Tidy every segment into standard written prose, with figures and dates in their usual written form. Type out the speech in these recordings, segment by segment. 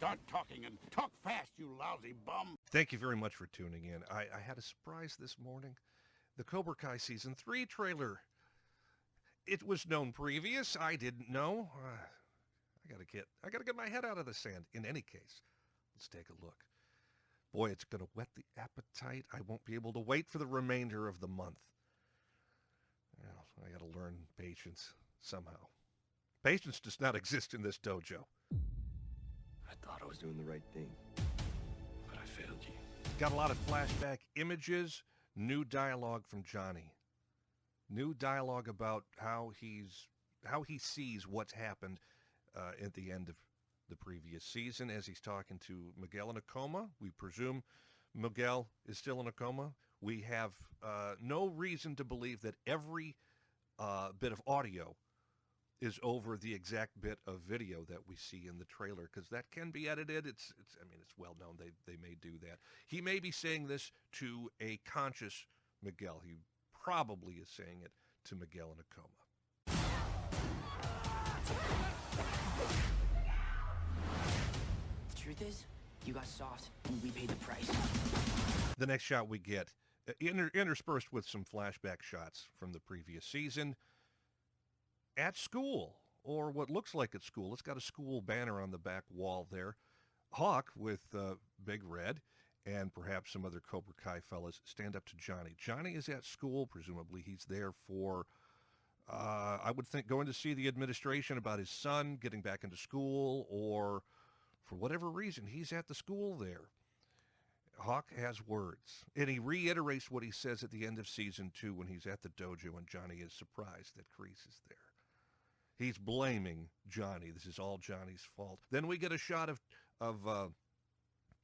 Start talking and talk fast, you lousy bum. Thank you very much for tuning in. I had a surprise this morning. The Cobra Kai Season 3 trailer. It was known previous. I didn't know. I gotta get my head out of the sand. In any case, let's take a look. Boy, it's gonna whet the appetite. I won't be able to wait for the remainder of the month. Well, I gotta learn patience somehow. Patience does not exist in this dojo. I thought I was doing the right thing, but I failed you. Got a lot of flashback images, new dialogue from Johnny. New dialogue about how he sees what's happened at the end of the previous season as he's talking to Miguel in a coma. We presume Miguel is still in a coma. We have no reason to believe that every bit of audio is over the exact bit of video that we see in the trailer, because that can be edited. It's well known they may do that. He may be saying this to a conscious Miguel. He probably is saying it to Miguel in a coma. The truth is, you got soft and we paid the price. The next shot we get, interspersed with some flashback shots from the previous season, at school, or what looks like at school. It's got a school banner on the back wall there. Hawk with Big Red and perhaps some other Cobra Kai fellas stand up to Johnny. Johnny is at school. Presumably he's there for, I would think, going to see the administration about his son getting back into school, or for whatever reason, he's at the school there. Hawk has words, and he reiterates what he says at the end of season 2 when he's at the dojo and Johnny is surprised that Kreese is there. He's blaming Johnny. This is all Johnny's fault. Then we get a shot of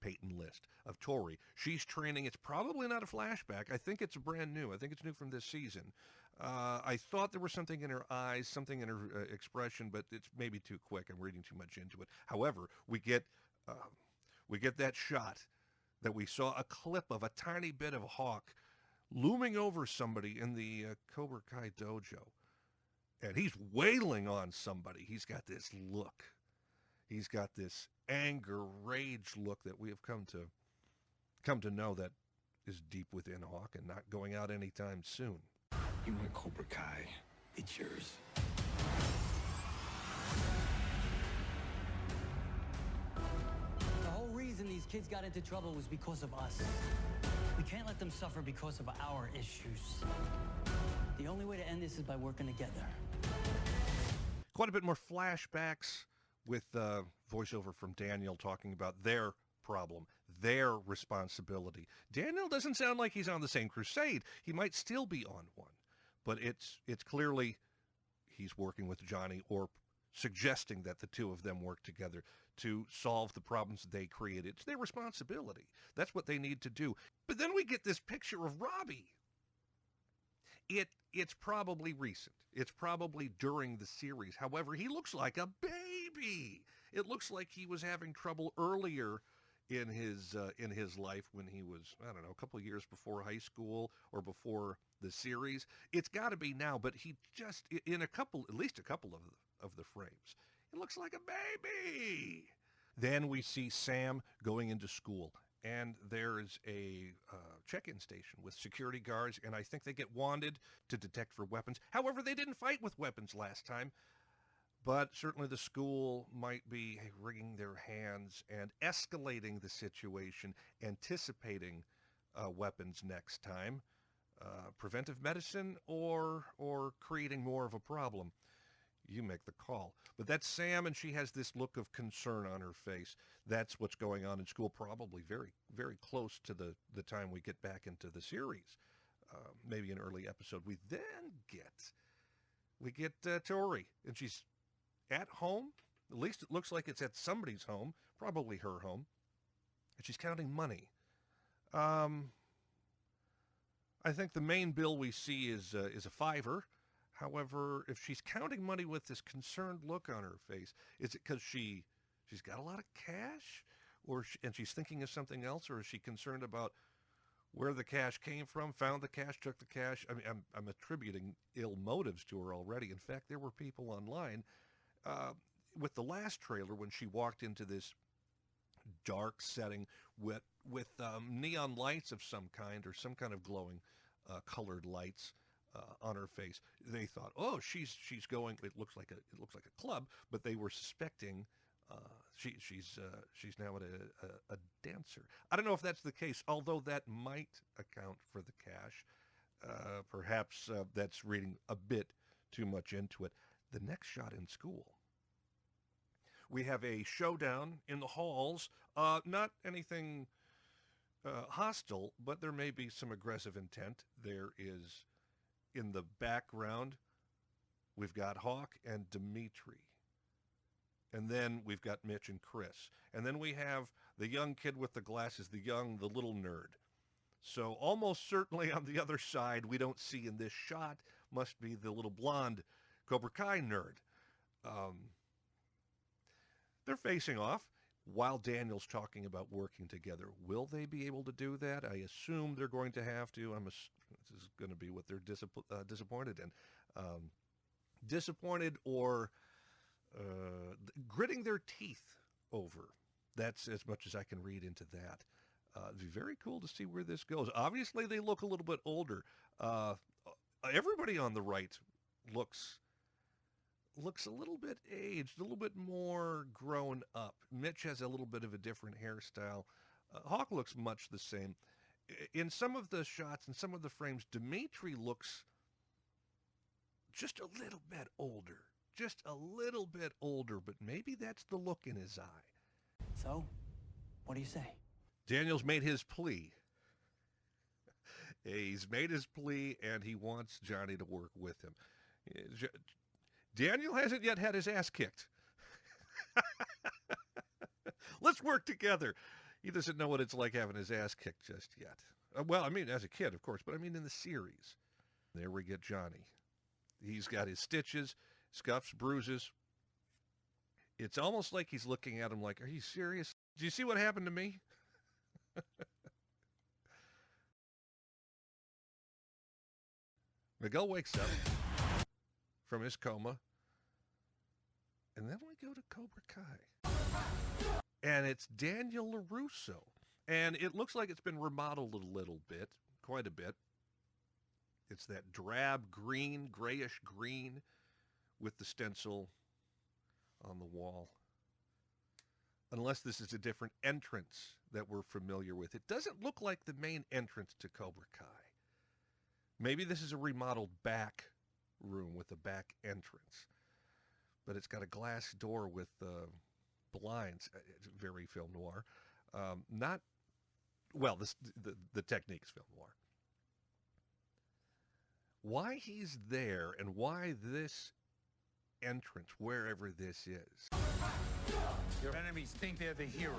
Peyton List, of Tori. She's training. It's probably not a flashback. I think it's brand new. I think it's new from this season. I thought there was something in her eyes, something in her expression, but it's maybe too quick. I'm reading too much into it. However, we get that shot that we saw a clip of, a tiny bit of Hawk looming over somebody in the Cobra Kai dojo. And he's wailing on somebody. He's got this look. He's got this anger, rage look that we have come to know that is deep within Hawk and not going out anytime soon. You want Cobra Kai? It's yours. The whole reason these kids got into trouble was because of us. We can't let them suffer because of our issues. The only way to end this is by working together. Quite a bit more flashbacks with voiceover from Daniel talking about their problem, their responsibility. Daniel doesn't sound like he's on the same crusade. He might still be on one, but it's clearly he's working with Johnny, or suggesting that the two of them work together to solve the problems they created. It's their responsibility. That's what they need to do. But then we get this picture of Robbie. It's probably recent. It's probably during the series. However, he looks like a baby. It looks like he was having trouble earlier in his life when he was, I don't know, a couple of years before high school or before the series. It's got to be now, but he just, in at least a couple of the frames, it looks like a baby. Then we see Sam going into school, and there's a check-in station with security guards, and I think they get wanded to detect for weapons. However, they didn't fight with weapons last time, but certainly the school might be wringing their hands and escalating the situation, anticipating weapons next time. Preventive medicine or creating more of a problem. You make the call. But that's Sam, and she has this look of concern on her face. That's what's going on in school, probably very, very close to the time we get back into the series. Maybe an early episode. We get Tori, and she's at home. At least it looks like it's at somebody's home, probably her home. And she's counting money. I think the main bill we see is a $5. However, if she's counting money with this concerned look on her face, is it because she's got a lot of cash, and she's thinking of something else, or is she concerned about where the cash came from, found the cash, took the cash? I mean, I'm attributing ill motives to her already. In fact, there were people online with the last trailer when she walked into this dark setting with neon lights of some kind or some kind of glowing colored lights on her face. They thought, oh, she's going. It looks like a club, but they were suspecting she's now at a dancer. I don't know if that's the case, although that might account for the cash. Perhaps that's reading a bit too much into it. The next shot in school. We have a showdown in the halls. Not anything hostile, but there may be some aggressive intent. There is, in the background, we've got Hawk and Dimitri. And then we've got Mitch and Chris. And then we have the young kid with the glasses, the little nerd. So almost certainly on the other side, we don't see in this shot, must be the little blonde Cobra Kai nerd. They're facing off while Daniel's talking about working together. Will they be able to do that? I assume they're going to have to. This is going to be what they're disappointed in. Disappointed or gritting their teeth over. That's as much as I can read into that. It'd be very cool to see where this goes. Obviously, they look a little bit older. Everybody on the right looks a little bit aged, a little bit more grown up. Mitch has a little bit of a different hairstyle. Hawk looks much the same. In some of the shots and some of the frames, Dimitri looks just a little bit older. Just a little bit older, but maybe that's the look in his eye. So, what do you say? Daniel's made his plea. He's made his plea, and he wants Johnny to work with him. Daniel hasn't yet had his ass kicked. Let's work together. He doesn't know what it's like having his ass kicked just yet. Well, I mean, as a kid, of course, but I mean in the series. There we get Johnny. He's got his stitches, scuffs, bruises. It's almost like he's looking at him like, are you serious? Do you see what happened to me? Miguel wakes up from his coma, and then we go to Cobra Kai. And it's Daniel LaRusso. And it looks like it's been remodeled a little bit, quite a bit. It's that drab green, grayish green with the stencil on the wall. Unless this is a different entrance that we're familiar with. It doesn't look like the main entrance to Cobra Kai. Maybe this is a remodeled back room with a back entrance. But it's got a glass door with blinds. It's very film noir. The technique is film noir. Why he's there and why this entrance, wherever this is. Your enemies think they're the hero,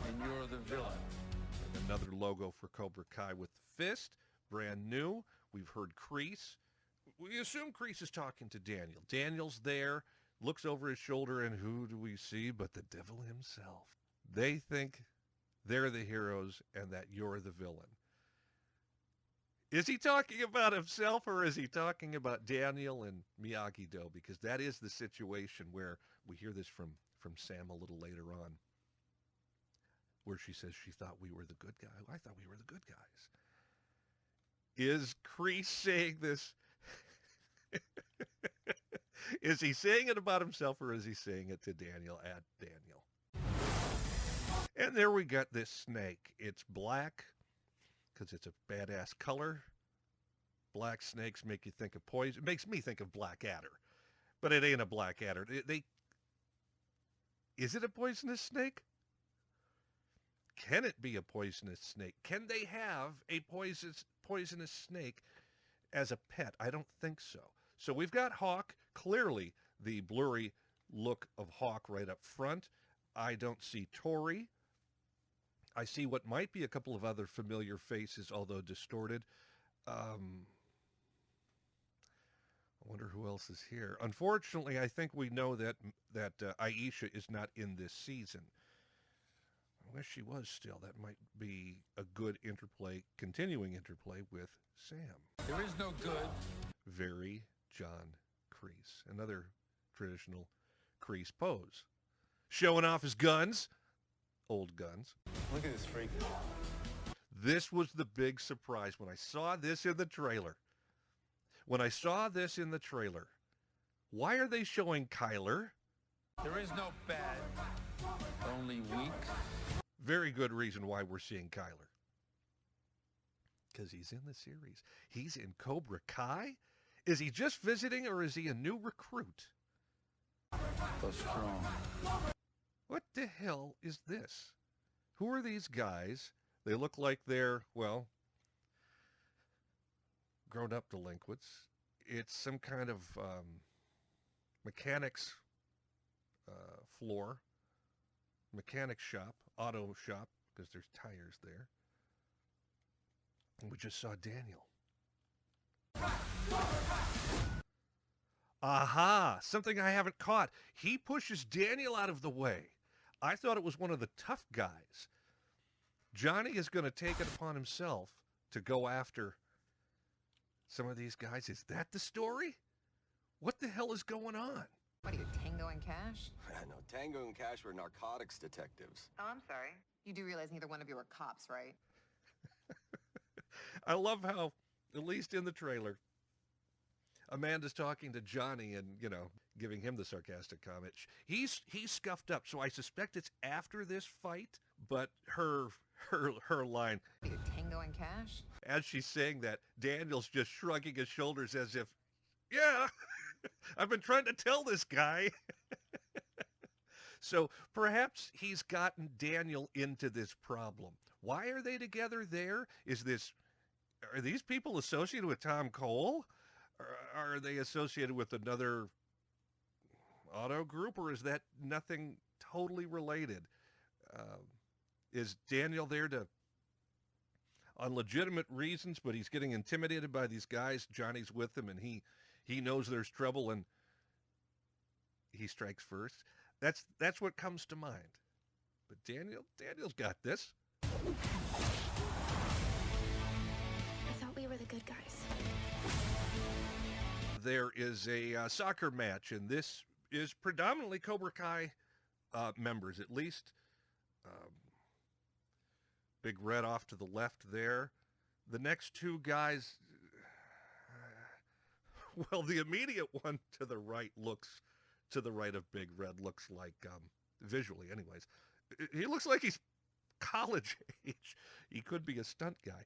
and you're the villain. And another logo for Cobra Kai with the fist, brand new. We've heard Kreese. We assume Kreese is talking to Daniel. Daniel's there, looks over his shoulder, and who do we see but the devil himself? They think they're the heroes and that you're the villain. Is he talking about himself or is he talking about Daniel and Miyagi-Do? Because that is the situation where we hear this from Sam a little later on, where she says she thought we were the good guy. I thought we were the good guys. Is Kreese saying this? Is he saying it about himself or is he saying it to Daniel, at Daniel? And there we got this snake. It's black because it's a badass color. Black snakes make you think of poison. It makes me think of Blackadder, but it ain't a Blackadder. Is it a poisonous snake? Can it be a poisonous snake? Can they have a poisonous snake as a pet? I don't think so. So we've got Hawk, clearly the blurry look of Hawk right up front. I don't see Tori. I see what might be a couple of other familiar faces, although distorted. I wonder who else is here. Unfortunately, I think we know that Aisha is not in this season. I wish she was still. That might be a good interplay, continuing interplay with Sam. There is no good. Very John Kreese. Another traditional Kreese pose. Showing off his guns. old guns. Look at this freak. This was the big surprise when I saw this in the trailer. Why are they showing Kyler? There is no bad, only weak. Very good reason why we're seeing Kyler. Because he's in the series. He's in Cobra Kai? Is he just visiting or is he a new recruit? Go strong. What the hell is this? Who are these guys? They look like they're, well, grown-up delinquents. It's some kind of mechanics floor, mechanic shop, auto shop, because there's tires there. And we just saw Daniel. Aha! Something I haven't caught. He pushes Daniel out of the way. I thought it was one of the tough guys. Johnny is going to take it upon himself to go after some of these guys. Is that the story? What the hell is going on? What are you, Tango and Cash? No, Tango and Cash were narcotics detectives. Oh, I'm sorry. You do realize neither one of you are cops, right? I love how, at least in the trailer, Amanda's talking to Johnny and, you know, giving him the sarcastic comment. He's scuffed up, so I suspect it's after this fight, but her line, Are you, Tango and Cash? as she's saying that, Daniel's just shrugging his shoulders as if, yeah, I've been trying to tell this guy. So perhaps he's gotten Daniel into this problem. Why are they together there? Are these people associated with Tom Cole? Or are they associated with another auto group, or is that nothing totally related? Is Daniel there on legitimate reasons, but he's getting intimidated by these guys? Johnny's with him, and he knows there's trouble, and he strikes first. That's what comes to mind. But Daniel's got this. I thought we were the good guys. There is a soccer match, and this is predominantly Cobra Kai members, at least. Big Red off to the left there. The next two guys, well, the immediate one to the right of Big Red looks like, visually anyways, he looks like he's college age. He could be a stunt guy.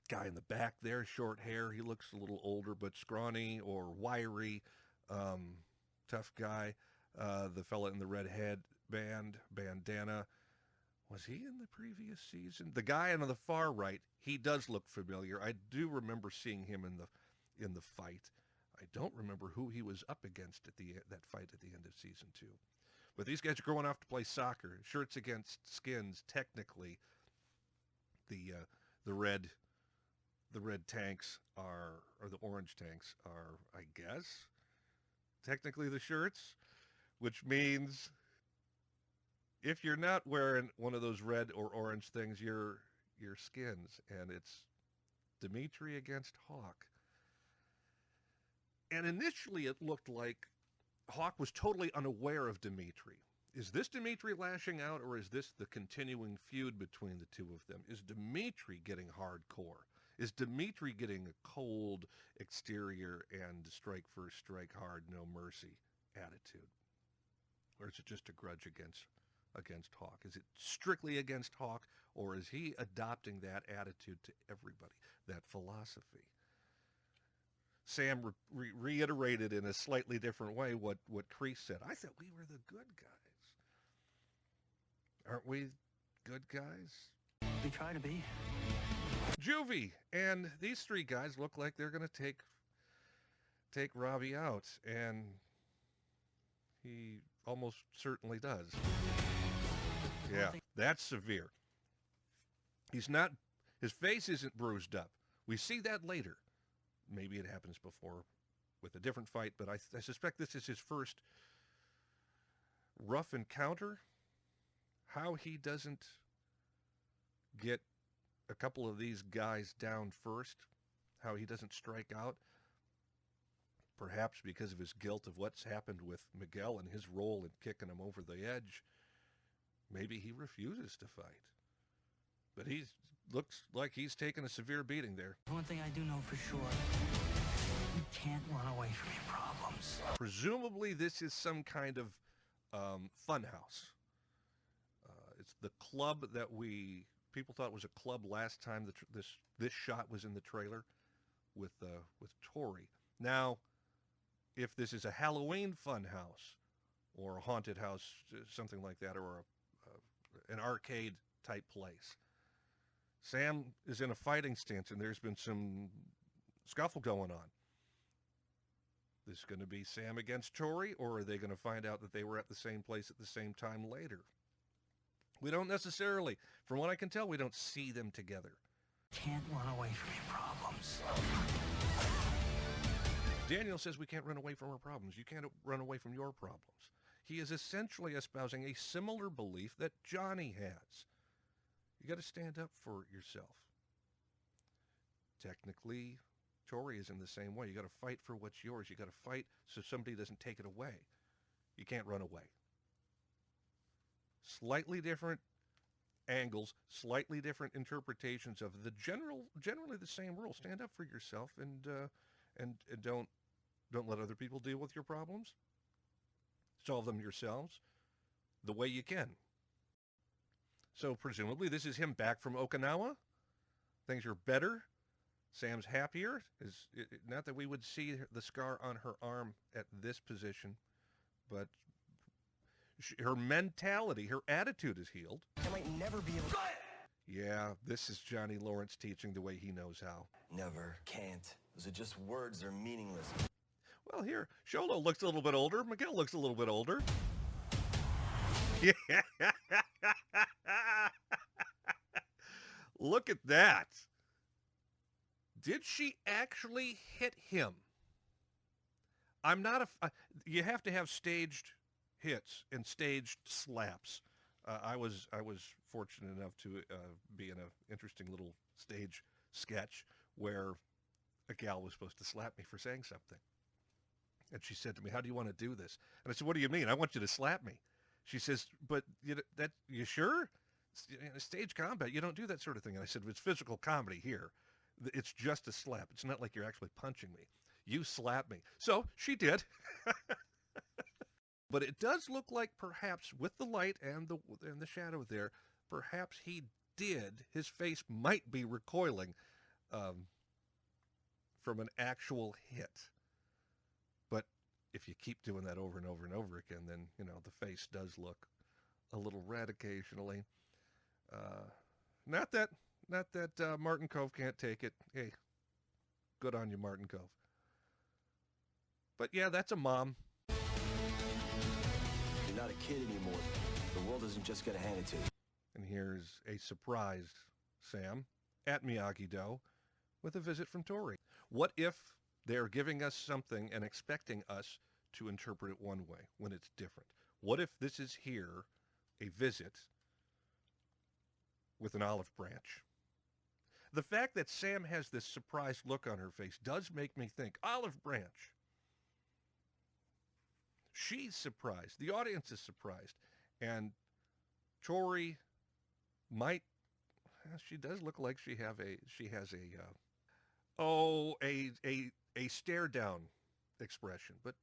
Guy in the back there, short hair. He looks a little older, but scrawny or wiry. Tough guy. The fella in the red bandana. Was he in the previous season? The guy on the far right, he does look familiar. I do remember seeing him in the fight. I don't remember who he was up against at that fight at the end of season 2. But these guys are going off to play soccer. Shirts against skins. Technically, the red tanks or the orange tanks are, I guess, technically the shirts, which means if you're not wearing one of those red or orange things, you're skins, and it's Dimitri against Hawk. And initially it looked like Hawk was totally unaware of Dimitri. Is this Dimitri lashing out, or is this the continuing feud between the two of them? Is Dimitri getting hardcore? Is Dimitri getting a cold exterior and strike first, strike hard, no mercy attitude? Or is it just a grudge against Hawk? Is it strictly against Hawk, or is he adopting that attitude to everybody, that philosophy? Sam reiterated in a slightly different way what Kreese said. I thought we were the good guys. Aren't we good guys? We try to be. Juvie and these three guys look like they're going to take Robbie out, and he almost certainly does. Yeah, that's severe. His face isn't bruised up. We see that later. Maybe it happens before with a different fight, but I suspect this is his first rough encounter. How he doesn't get a couple of these guys down first, how he doesn't strike out, perhaps because of his guilt of what's happened with Miguel and his role in kicking him over the edge. Maybe he refuses to fight. But he looks like he's taken a severe beating there. One thing I do know for sure, you can't run away from your problems. Presumably this is some kind of fun house. It's the club that people thought was a club last time this shot was in the trailer with Tori. Now, if this is a Halloween fun house or a haunted house, something like that, or an arcade type place, Sam is in a fighting stance and there's been some scuffle going on. Is this going to be Sam against Tori, or are they going to find out that they were at the same place at the same time later? We don't necessarily, from what I can tell, we don't see them together. Can't run away from your problems. Daniel says we can't run away from our problems. You can't run away from your problems. He is essentially espousing a similar belief that Johnny has. You got to stand up for yourself. Technically, Tori is in the same way. You got to fight for what's yours. You got to fight so somebody doesn't take it away. You can't run away. Slightly different angles, slightly different interpretations of the generally the same rule. Stand up for yourself and don't let other people deal with your problems. Solve them yourselves the way you can. So presumably this is him back from Okinawa. Things are better. Sam's happier. Not that we would see the scar on her arm at this position, but her mentality, her attitude is healed. I might never be able to... Yeah, this is Johnny Lawrence teaching the way he knows how. Never, can't. Those are just words, they're meaningless. Well, here, Sholo looks a little bit older. Miguel looks a little bit older. Yeah. Look at that. Did she actually hit him? I'm not you have to have staged hits and staged slaps. I was fortunate enough to be in an interesting little stage sketch where a gal was supposed to slap me for saying something. And she said to me, "How do you want to do this?" And I said, "What do you mean? I want you to slap me." She says, "But you sure? In stage combat, you don't do that sort of thing." And I said, "It's physical comedy here. It's just a slap. It's not like you're actually punching me. You slap me." So she did. But it does look like perhaps with the light and the shadow there, perhaps he did. His face might be recoiling from an actual hit. But if you keep doing that over and over and over again, then, the face does look a little red occasionally. Not that Martin Cove can't take it. Hey, good on you, Martin Cove. But yeah, that's a mom. You're not a kid anymore. The world doesn't just get handed to you. And here's a surprised Sam at Miyagi-Do with a visit from Tori. What if they're giving us something and expecting us to interpret it one way when it's different? What if this is here, a visit with an olive branch? The fact that Sam has this surprised look on her face does make me think, olive branch. She's surprised. The audience is surprised. And Tori might, she does look like she has a stare down expression, but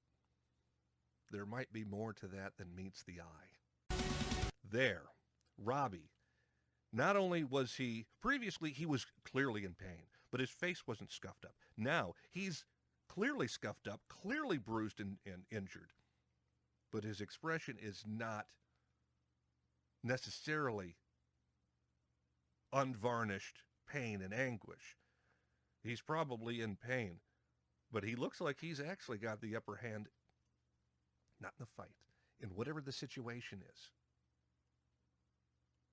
there might be more to that than meets the eye. There, Robbie. Not only was previously he was clearly in pain, but his face wasn't scuffed up. Now he's clearly scuffed up, clearly bruised and injured, but his expression is not necessarily unvarnished pain and anguish. He's probably in pain, but he looks like he's actually got the upper hand, not in the fight, in whatever the situation is.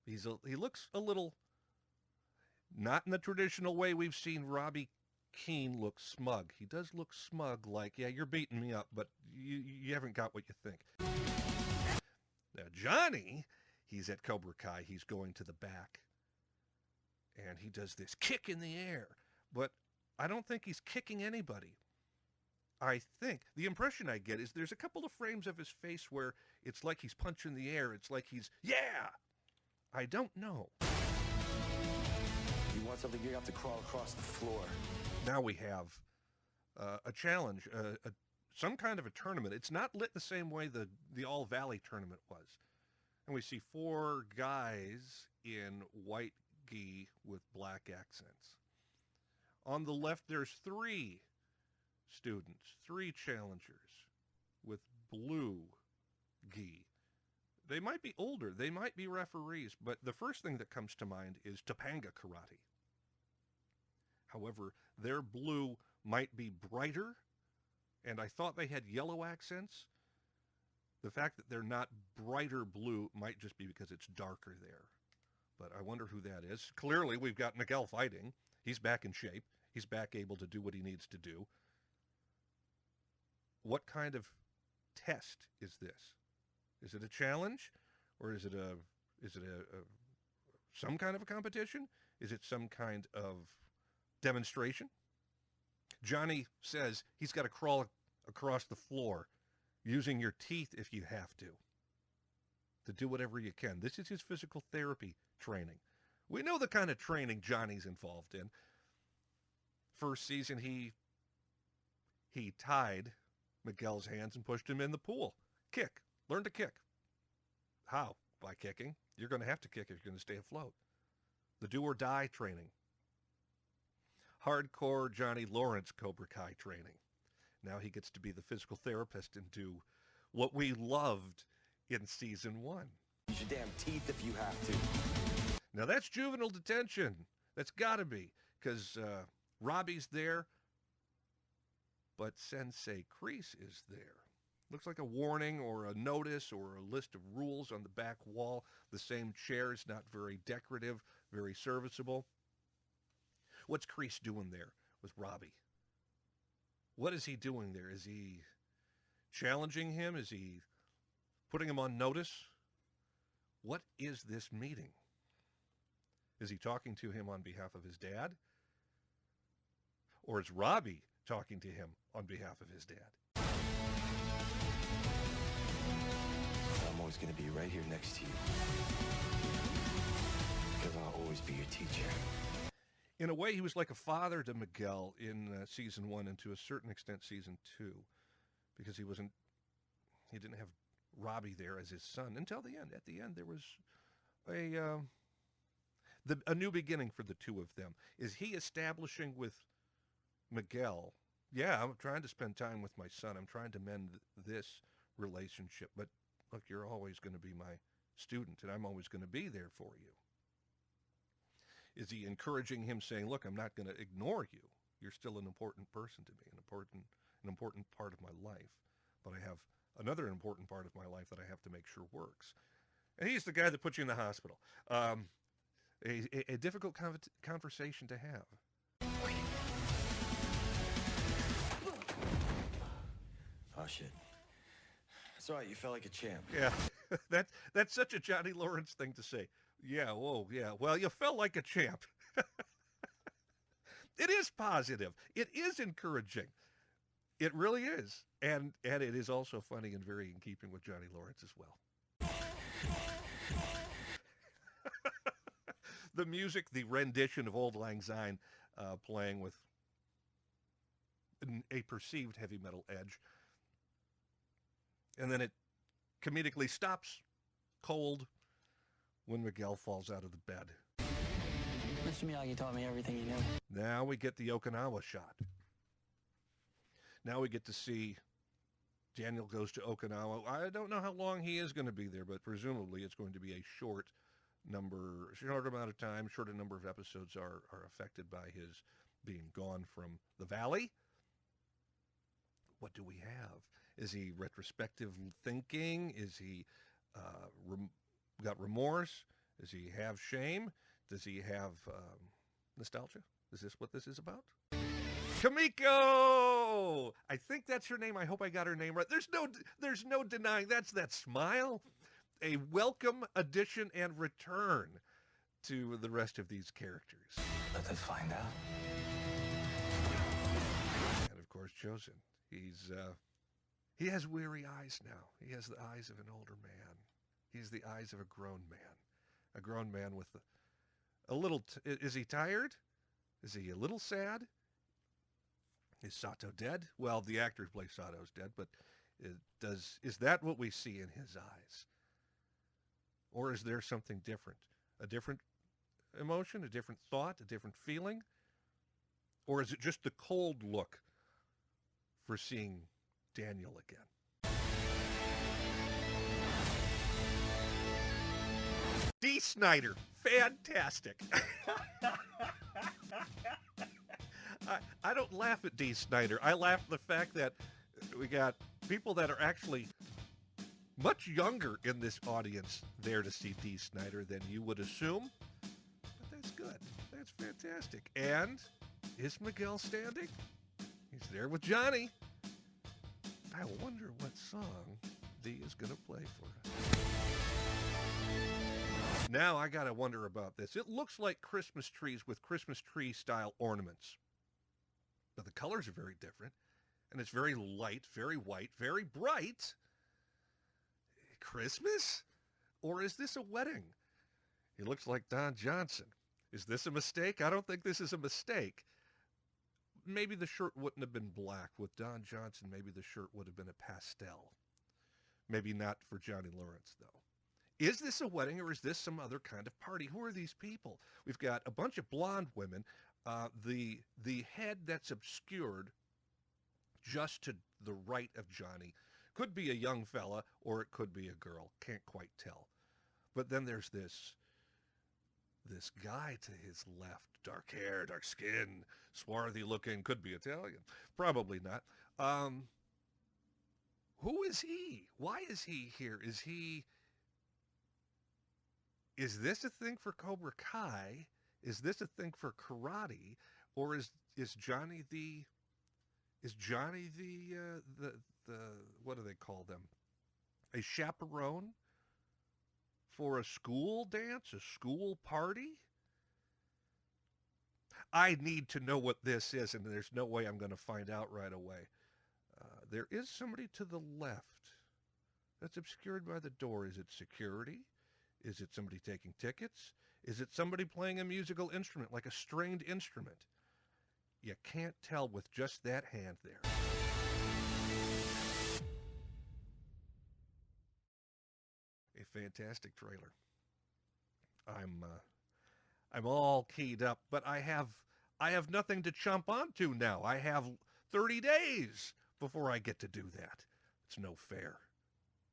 He looks a little, not in the traditional way we've seen Robbie Keane look smug. He does look smug, like, yeah, you're beating me up, but you haven't got what you think. Now, Johnny, he's at Cobra Kai. He's going to the back, and he does this kick in the air, but I don't think he's kicking anybody. I think the impression I get is there's a couple of frames of his face where it's like he's punching the air. It's like he's, yeah, I don't know. You want something, you have to crawl across the floor. Now we have a challenge, some kind of a tournament. It's not lit the same way the All Valley tournament was. And we see 4 guys in white gi with black accents. On the left, there's 3 students, 3 challengers with blue gi. They might be older, they might be referees, but the first thing that comes to mind is Topanga Karate. However, their blue might be brighter, and I thought they had yellow accents. The fact that they're not brighter blue might just be because it's darker there. But I wonder who that is. Clearly, we've got Miguel fighting. He's back in shape. He's back able to do what he needs to do. What kind of test is this? Is it a challenge, or is it some kind of a competition? Is it some kind of demonstration? Johnny says he's got to crawl across the floor using your teeth if you have to do whatever you can. This is his physical therapy training. We know the kind of training Johnny's involved in. First season, he tied Miguel's hands and pushed him in the pool. Kick. Learn to kick. How? By kicking. You're going to have to kick if you're going to stay afloat. The do or die training. Hardcore Johnny Lawrence Cobra Kai training. Now he gets to be the physical therapist and do what we loved in season 1. Use your damn teeth if you have to. Now that's juvenile detention. That's got to be, because Robbie's there, but Sensei Kreese is there. Looks like a warning or a notice or a list of rules on the back wall. The same chairs, not very decorative, very serviceable. What's Kreese doing there with Robbie? What is he doing there? Is he challenging him? Is he putting him on notice? What is this meeting? Is he talking to him on behalf of his dad? Or is Robbie talking to him on behalf of his dad? I'm always going to be right here next to you. Because I'll always be your teacher. In a way, he was like a father to Miguel in season 1 and to a certain extent season 2, because he didn't have Robbie there as his son until the end. At the end, there was a new beginning for the two of them. Is he establishing with Miguel, yeah, I'm trying to spend time with my son. I'm trying to mend this relationship, but look, you're always going to be my student, and I'm always going to be there for you. Is he encouraging him, saying, look, I'm not going to ignore you. You're still an important person to me, an important part of my life. But I have another important part of my life that I have to make sure works. And he's the guy that put you in the hospital. A difficult conversation to have. Oh, shit. It's all right. You felt like a champ. Yeah, that's such a Johnny Lawrence thing to say. Yeah, whoa, yeah. Well, you felt like a champ. It is positive. It is encouraging. It really is. And it is also funny and very in keeping with Johnny Lawrence as well. The music, the rendition of Auld Lang Syne playing with a perceived heavy metal edge. And then it comedically stops cold when Miguel falls out of the bed. Mr. Miyagi taught me everything he knew. Now we get the Okinawa shot. Now we get to see Daniel goes to Okinawa. I don't know how long he is going to be there, but presumably it's going to be a short amount of time, shorter number of episodes are affected by his being gone from the valley. What do we have? Is he retrospective thinking? Is he got remorse? Does he have shame? Does he have nostalgia? Is this what this is about? Kamiko! I think that's her name. I hope I got her name right. There's no denying that's that smile. A welcome addition and return to the rest of these characters. Let us find out. And of course, Chosen. He has weary eyes now. He has the eyes of an older man. He has the eyes of a grown man. A grown man with a little... is he tired? Is he a little sad? Is Sato dead? Well, the actor who plays Sato is dead, but is that what we see in his eyes? Or is there something different? A different emotion, a different thought, a different feeling? Or is it just the cold look for seeing Daniel again? D. Snyder, fantastic. I don't laugh at D. Snyder. I laugh at the fact that we got people that are actually much younger in this audience there to see D. Snyder than you would assume. But that's good. That's fantastic. And is Miguel standing? He's there with Johnny. I wonder what song D is going to play for us. Now I got to wonder about this. It looks like Christmas trees with Christmas tree style ornaments. But the colors are very different. And it's very light, very white, very bright. Christmas? Or is this a wedding? He looks like Don Johnson. Is this a mistake? I don't think this is a mistake. Maybe the shirt wouldn't have been black. With Don Johnson, maybe the shirt would have been a pastel. Maybe not for Johnny Lawrence, though. Is this a wedding or is this some other kind of party? Who are these people? We've got a bunch of blonde women. The head that's obscured just to the right of Johnny could be a young fella or it could be a girl. Can't quite tell. But then there's this guy to his left. Dark hair, dark skin, swarthy looking, could be Italian. Probably not. Who is he? Why is he here? Is this a thing for Cobra Kai? Is this a thing for karate? Or is Johnny the what do they call them? A chaperone for a school dance, a school party? I need to know what this is, and there's no way I'm going to find out right away. There is somebody to the left that's obscured by the door. Is it security? Is it somebody taking tickets? Is it somebody playing a musical instrument, like a stringed instrument? You can't tell with just that hand there. A fantastic trailer. I'm all keyed up, but I have nothing to chomp onto now. I have 30 days before I get to do that. It's no fair.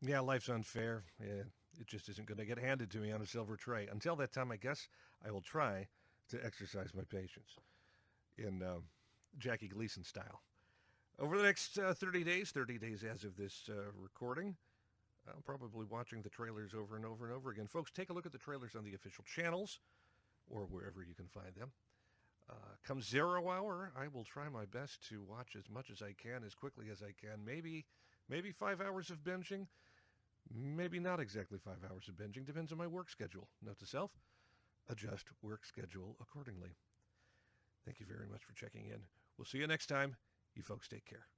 Yeah, life's unfair. Yeah, it just isn't going to get handed to me on a silver tray. Until that time, I guess I will try to exercise my patience in Jackie Gleason style. Over the next 30 days as of this recording, I'm probably watching the trailers over and over and over again. Folks, take a look at the trailers on the official channels or wherever you can find them. Come 0 hour, I will try my best to watch as much as I can, as quickly as I can. Maybe 5 hours of binging. Maybe not exactly 5 hours of binging. Depends on my work schedule. Note to self, adjust work schedule accordingly. Thank you very much for checking in. We'll see you next time. You folks take care.